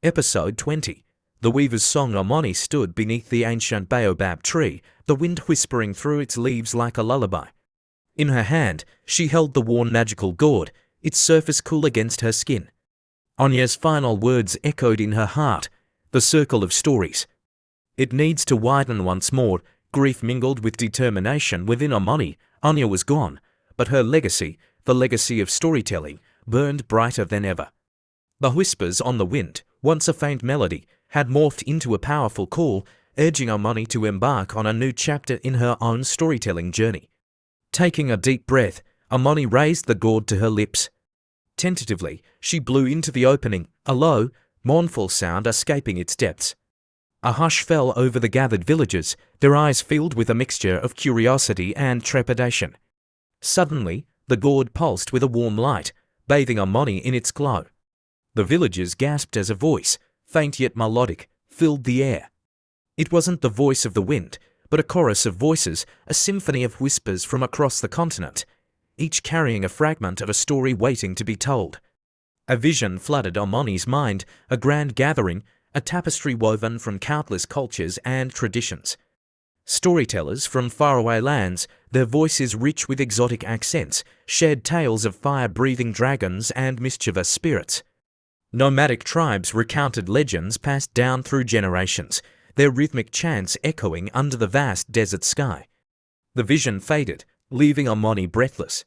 Episode 20. The weaver's song. Amani stood beneath the ancient baobab tree, the wind whispering through its leaves like a lullaby. In her hand, she held the worn magical gourd, its surface cool against her skin. Anya's final words echoed in her heart, the circle of stories. It needs to widen once more. Grief mingled with determination within Amani. Anya was gone, but her legacy, the legacy of storytelling, burned brighter than ever. The whispers on the wind, once a faint melody, had morphed into a powerful call, urging Amani to embark on a new chapter in her own storytelling journey. Taking a deep breath, Amani raised the gourd to her lips. Tentatively, she blew into the opening, a low, mournful sound escaping its depths. A hush fell over the gathered villagers, their eyes filled with a mixture of curiosity and trepidation. Suddenly, the gourd pulsed with a warm light, bathing Amani in its glow. The villagers gasped as a voice, faint yet melodic, filled the air. It wasn't the voice of the wind, but a chorus of voices, a symphony of whispers from across the continent, each carrying a fragment of a story waiting to be told. A vision flooded Amani's mind, a grand gathering, a tapestry woven from countless cultures and traditions. Storytellers from faraway lands, their voices rich with exotic accents, shared tales of fire-breathing dragons and mischievous spirits. Nomadic tribes recounted legends passed down through generations, their rhythmic chants echoing under the vast desert sky. The vision faded, leaving Amani breathless.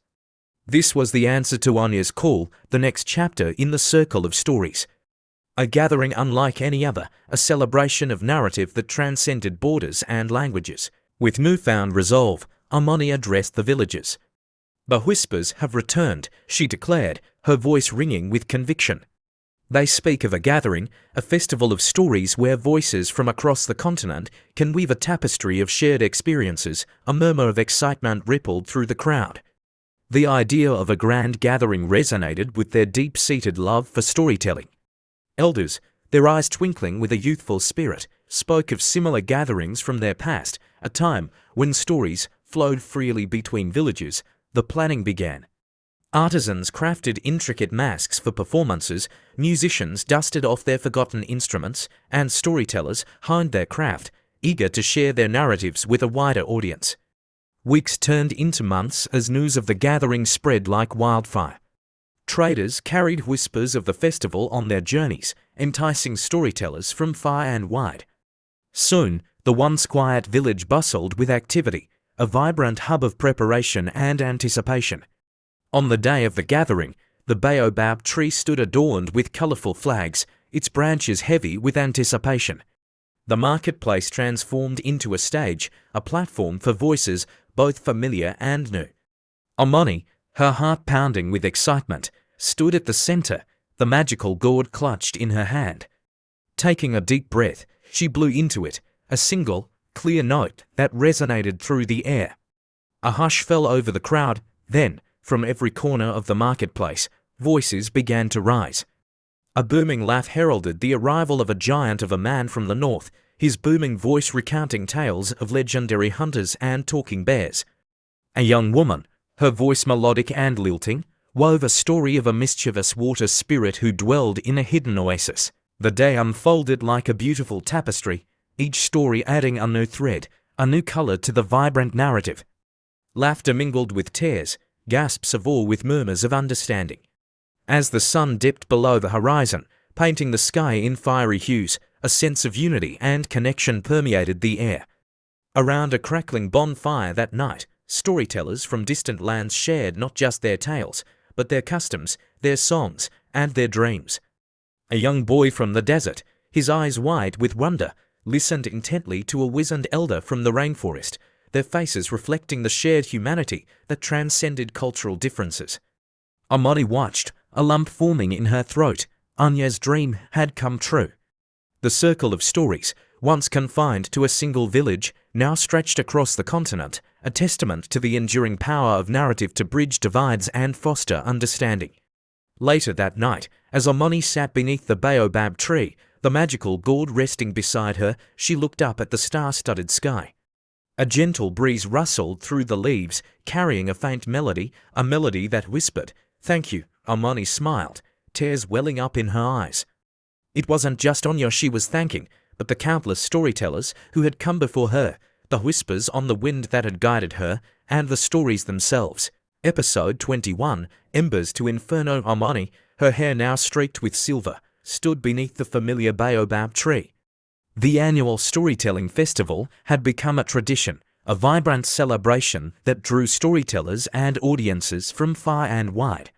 This was the answer to Anya's call, the next chapter in the circle of stories. A gathering unlike any other, a celebration of narrative that transcended borders and languages. With newfound resolve, Amani addressed the villagers. "The whispers have returned," she declared, her voice ringing with conviction. They speak of a gathering, a festival of stories where voices from across the continent can weave a tapestry of shared experiences. A murmur of excitement rippled through the crowd. The idea of a grand gathering resonated with their deep-seated love for storytelling. Elders, their eyes twinkling with a youthful spirit, spoke of similar gatherings from their past, a time when stories flowed freely between villages. The planning began. Artisans crafted intricate masks for performances, musicians dusted off their forgotten instruments, and storytellers honed their craft, eager to share their narratives with a wider audience. Weeks turned into months as news of the gathering spread like wildfire. Traders carried whispers of the festival on their journeys, enticing storytellers from far and wide. Soon, the once quiet village bustled with activity, a vibrant hub of preparation and anticipation. On the day of the gathering, the baobab tree stood adorned with colourful flags, its branches heavy with anticipation. The marketplace transformed into a stage, a platform for voices both familiar and new. Amani, her heart pounding with excitement, stood at the centre, the magical gourd clutched in her hand. Taking a deep breath, she blew into it, a single, clear note that resonated through the air. A hush fell over the crowd, then, from every corner of the marketplace, voices began to rise. A booming laugh heralded the arrival of a giant of a man from the north, his booming voice recounting tales of legendary hunters and talking bears. A young woman, her voice melodic and lilting, wove a story of a mischievous water spirit who dwelled in a hidden oasis. The day unfolded like a beautiful tapestry, each story adding a new thread, a new colour to the vibrant narrative. Laughter mingled with tears, gasps of awe with murmurs of understanding. As the sun dipped below the horizon, painting the sky in fiery hues, a sense of unity and connection permeated the air. Around a crackling bonfire that night, storytellers from distant lands shared not just their tales, but their customs, their songs, and their dreams. A young boy from the desert, his eyes wide with wonder, listened intently to a wizened elder from the rainforest, their faces reflecting the shared humanity that transcended cultural differences. Amani watched, a lump forming in her throat. Anya's dream had come true. The circle of stories, once confined to a single village, now stretched across the continent, a testament to the enduring power of narrative to bridge divides and foster understanding. Later that night, as Amani sat beneath the baobab tree, the magical gourd resting beside her, she looked up at the star-studded sky. A gentle breeze rustled through the leaves, carrying a faint melody, a melody that whispered, "Thank you." Amani smiled, tears welling up in her eyes. It wasn't just Anya she was thanking, but the countless storytellers who had come before her, the whispers on the wind that had guided her, and the stories themselves. Episode 21, Embers to Inferno. Amani, her hair now streaked with silver, stood beneath the familiar baobab tree. The annual storytelling festival had become a tradition, a vibrant celebration that drew storytellers and audiences from far and wide.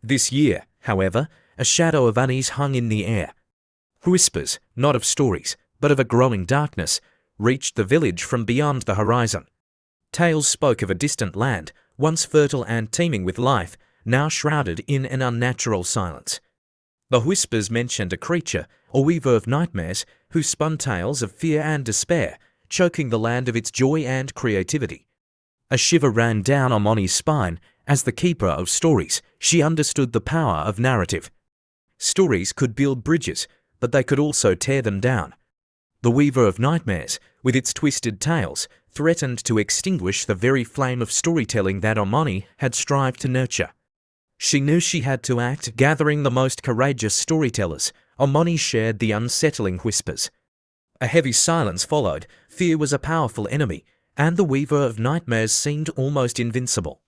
This year, however, a shadow of unease hung in the air. Whispers, not of stories, but of a growing darkness, reached the village from beyond the horizon. Tales spoke of a distant land, once fertile and teeming with life, now shrouded in an unnatural silence. The whispers mentioned a creature, a weaver of nightmares, who spun tales of fear and despair, choking the land of its joy and creativity. A shiver ran down Amani's spine. As the keeper of stories, she understood the power of narrative. Stories could build bridges, but they could also tear them down. The weaver of nightmares, with its twisted tales, threatened to extinguish the very flame of storytelling that Amani had strived to nurture. She knew she had to act, gathering the most courageous storytellers. Amani shared the unsettling whispers. A heavy silence followed. Fear was a powerful enemy, and the weaver of nightmares seemed almost invincible.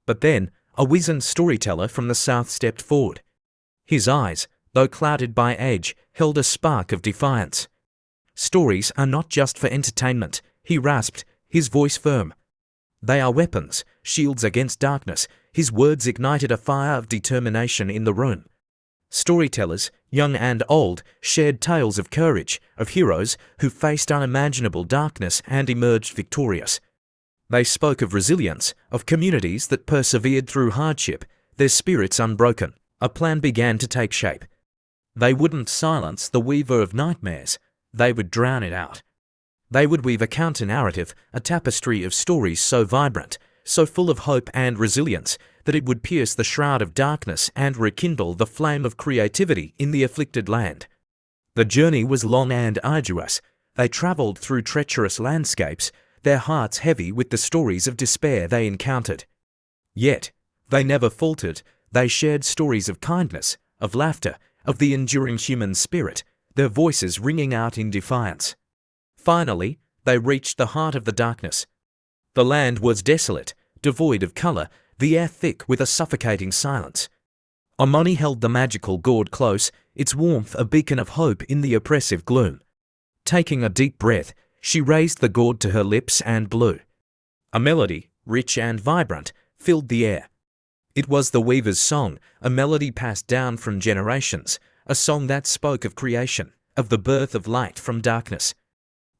But then, a wizened storyteller from the south stepped forward. His eyes, though clouded by age, held a spark of defiance. "Stories are not just for entertainment," he rasped, his voice firm. "They are weapons, shields against darkness." His words ignited a fire of determination in the room. Storytellers, young and old, shared tales of courage, of heroes who faced unimaginable darkness and emerged victorious. They spoke of resilience, of communities that persevered through hardship, their spirits unbroken. A plan began to take shape. They wouldn't silence the weaver of nightmares. They would drown it out. They would weave a counter-narrative, a tapestry of stories so vibrant, so full of hope and resilience, that it would pierce the shroud of darkness and rekindle the flame of creativity in the afflicted land. The journey was long and arduous. They travelled through treacherous landscapes, their hearts heavy with the stories of despair they encountered. Yet, they never faltered. They shared stories of kindness, of laughter, of the enduring human spirit, their voices ringing out in defiance. Finally, they reached the heart of the darkness. The land was desolate, devoid of colour, the air thick with a suffocating silence. Amani held the magical gourd close, its warmth a beacon of hope in the oppressive gloom. Taking a deep breath, she raised the gourd to her lips and blew. A melody, rich and vibrant, filled the air. It was the weaver's song, a melody passed down from generations, a song that spoke of creation, of the birth of light from darkness.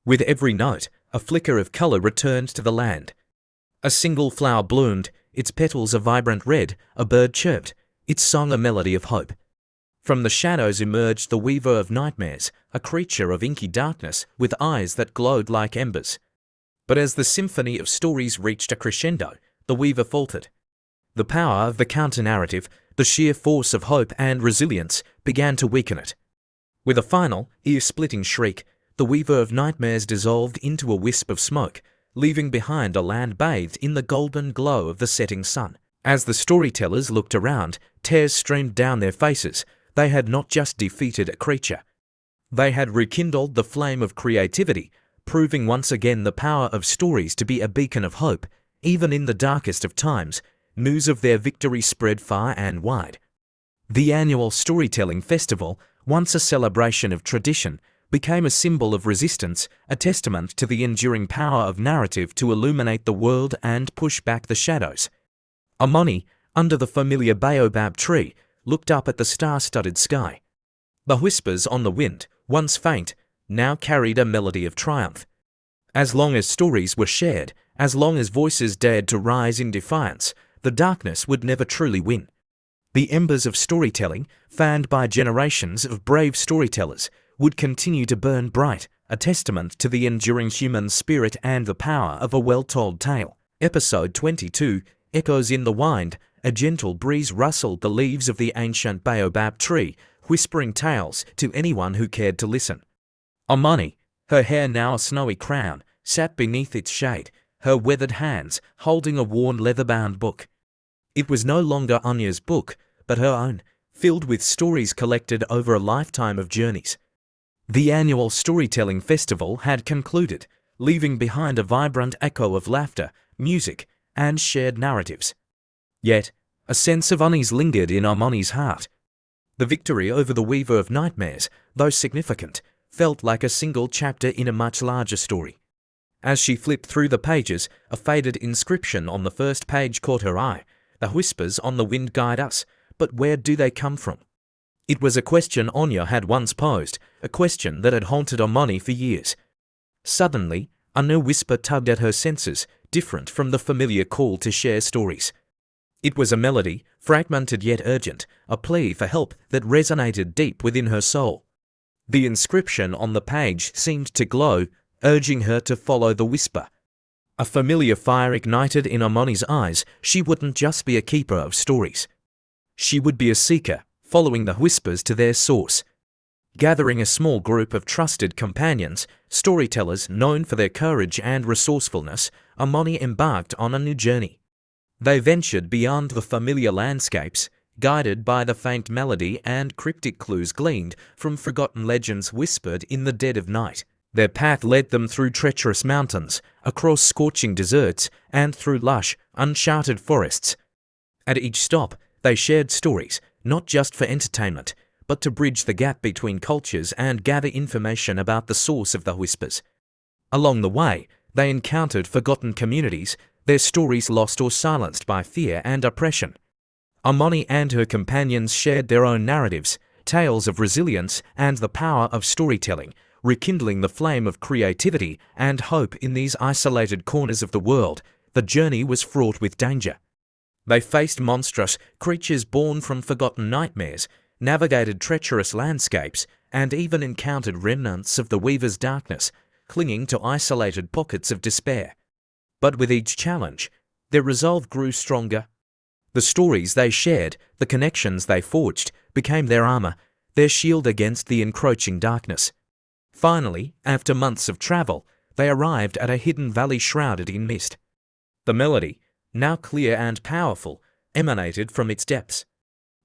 With every note, a flicker of colour returned to the land. A single flower bloomed, its petals a vibrant red, a bird chirped, its song a melody of hope. From the shadows emerged the weaver of nightmares, a creature of inky darkness with eyes that glowed like embers. But as the symphony of stories reached a crescendo, the weaver faltered. The power of the counter-narrative, the sheer force of hope and resilience, began to weaken it. With a final, ear-splitting shriek, the weaver of nightmares dissolved into a wisp of smoke, leaving behind a land bathed in the golden glow of the setting sun. As the storytellers looked around, tears streamed down their faces. They had not just defeated a creature. They had rekindled the flame of creativity, proving once again the power of stories to be a beacon of hope. Even in the darkest of times, news of their victory spread far and wide. The annual storytelling festival, once a celebration of tradition, became a symbol of resistance, a testament to the enduring power of narrative to illuminate the world and push back the shadows. Amani, under the familiar baobab tree, looked up at the star-studded sky. The whispers on the wind, once faint, now carried a melody of triumph. As long as stories were shared, as long as voices dared to rise in defiance, the darkness would never truly win. The embers of storytelling, fanned by generations of brave storytellers, would continue to burn bright, a testament to the enduring human spirit and the power of a well-told tale. Episode 22, Echoes in the Wind. A gentle breeze rustled the leaves of the ancient baobab tree, whispering tales to anyone who cared to listen. Amani, her hair now a snowy crown, sat beneath its shade, her weathered hands holding a worn leather-bound book. It was no longer Anya's book, but her own, filled with stories collected over a lifetime of journeys. The annual storytelling festival had concluded, leaving behind a vibrant echo of laughter, music, and shared narratives. Yet, a sense of unease lingered in Armoni's heart. The victory over the Weaver of Nightmares, though significant, felt like a single chapter in a much larger story. As she flipped through the pages, a faded inscription on the first page caught her eye. "The whispers on the wind guide us, but where do they come from?" It was a question Anya had once posed, a question that had haunted Armoni for years. Suddenly, a new whisper tugged at her senses, different from the familiar call to share stories. It was a melody, fragmented yet urgent, a plea for help that resonated deep within her soul. The inscription on the page seemed to glow, urging her to follow the whisper. A familiar fire ignited in Armoni's eyes. She wouldn't just be a keeper of stories. She would be a seeker, following the whispers to their source. Gathering a small group of trusted companions, storytellers known for their courage and resourcefulness, Armoni embarked on a new journey. They ventured beyond the familiar landscapes, guided by the faint melody and cryptic clues gleaned from forgotten legends whispered in the dead of night. Their path led them through treacherous mountains, across scorching deserts, and through lush, uncharted forests. At each stop, they shared stories, not just for entertainment, but to bridge the gap between cultures and gather information about the source of the whispers. Along the way, they encountered forgotten communities, their stories lost or silenced by fear and oppression. Armoni and her companions shared their own narratives, tales of resilience and the power of storytelling, rekindling the flame of creativity and hope in these isolated corners of the world. The journey was fraught with danger. They faced monstrous creatures born from forgotten nightmares, navigated treacherous landscapes, and even encountered remnants of the Weaver's darkness, clinging to isolated pockets of despair. But with each challenge, their resolve grew stronger. The stories they shared, the connections they forged, became their armor, their shield against the encroaching darkness. Finally, after months of travel, they arrived at a hidden valley shrouded in mist. The melody, now clear and powerful, emanated from its depths.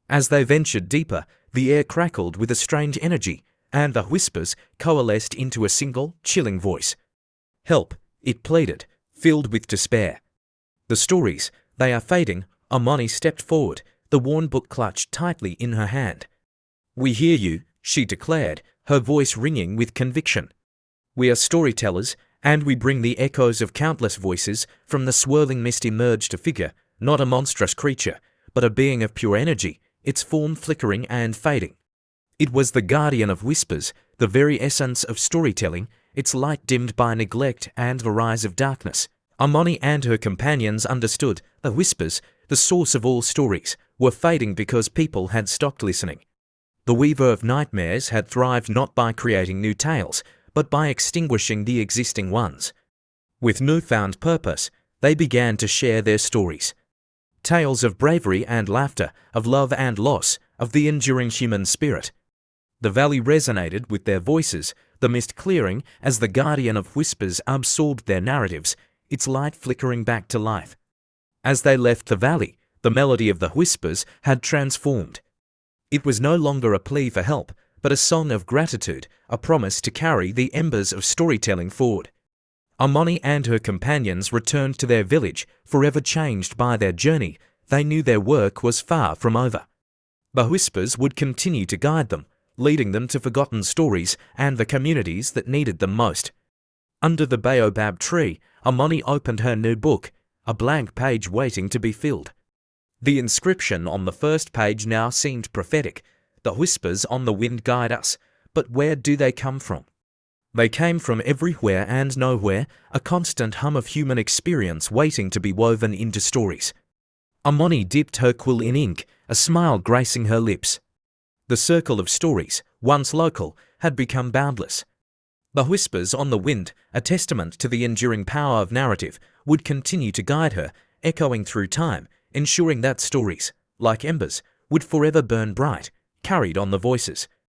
As they ventured deeper, the air crackled with a strange energy, and the whispers coalesced into a single, chilling voice. "Help," it pleaded, filled with despair. "The stories, they are fading." Armoni stepped forward, the worn book clutched tightly in her hand. "We hear you," she declared, her voice ringing with conviction. "We are storytellers, and we bring the echoes of countless voices." From the swirling mist emerged a figure, not a monstrous creature, but a being of pure energy, its form flickering and fading. It was the guardian of whispers, the very essence of storytelling, its light dimmed by neglect and the rise of darkness. Armoni and her companions understood. The whispers, the source of all stories, were fading because people had stopped listening. The Weaver of Nightmares had thrived not by creating new tales, but by extinguishing the existing ones. With newfound purpose, they began to share their stories. Tales of bravery and laughter, of love and loss, of the enduring human spirit. The valley resonated with their voices, the mist clearing as the guardian of whispers absorbed their narratives, its light flickering back to life. As they left the valley, the melody of the whispers had transformed. It was no longer a plea for help, but a song of gratitude, a promise to carry the embers of storytelling forward. Armoni and her companions returned to their village, forever changed by their journey. They knew their work was far from over. The whispers would continue to guide them, leading them to forgotten stories and the communities that needed them most. Under the baobab tree, Armoni opened her new book, a blank page waiting to be filled. The inscription on the first page now seemed prophetic. "The whispers on the wind guide us, but where do they come from?" They came from everywhere and nowhere, a constant hum of human experience waiting to be woven into stories. Armoni dipped her quill in ink, a smile gracing her lips. The circle of stories, once local, had become boundless. The whispers on the wind, a testament to the enduring power of narrative, would continue to guide her, echoing through time, ensuring that stories, like embers, would forever burn bright, carried on the voices.